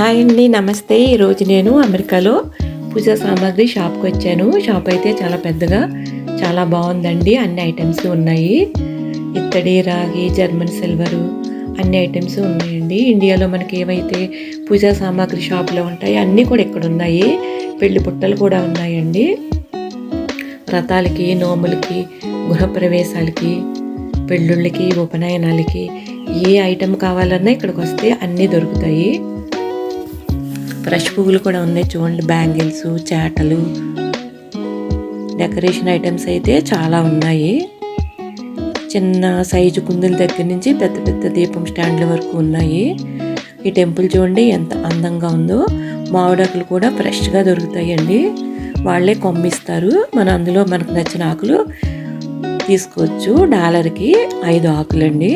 Hi అండి, నమస్తే. ఈరోజు నేను అమెరికాలో పూజా సామాగ్రి షాప్కి వచ్చాను. షాప్ అయితే చాలా పెద్దగా చాలా బాగుందండి. అన్ని ఐటమ్స్ ఉన్నాయి. ఇత్తడి, రాగి, జర్మన్ సిల్వరు అన్ని ఐటమ్స్ ఉన్నాయండి. ఇండియాలో మనకి ఏవైతే పూజా సామాగ్రి షాప్లో ఉంటాయో అన్నీ కూడా ఇక్కడ ఉన్నాయి. పెళ్లి పుట్టలు కూడా ఉన్నాయండి. వ్రతాలకి, నోములకి, గృహప్రవేశాలకి, పెళ్ళిళ్ళకి, ఉపనయనాలకి ఏ ఐటెం కావాలన్నా ఇక్కడికి వస్తే అన్నీ దొరుకుతాయి. ఫ్రెష్ పువ్వులు కూడా ఉన్నాయి చూడండి. బ్యాంగిల్స్, చాటలు, డెకరేషన్ ఐటమ్స్ అయితే చాలా ఉన్నాయి. చిన్న సైజు కుందుల దగ్గర నుంచి పెద్ద పెద్ద దీపం స్టాండ్ల వరకు ఉన్నాయి. ఈ టెంపుల్ చూడండి ఎంత అందంగా ఉందో. మామిడాకులు కూడా ఫ్రెష్గా దొరుకుతాయండి. వాళ్ళే కొమ్మిస్తారు. అందులో మనకు నచ్చిన ఆకులు తీసుకోవచ్చు. డాలర్కి 5 ఆకులండి.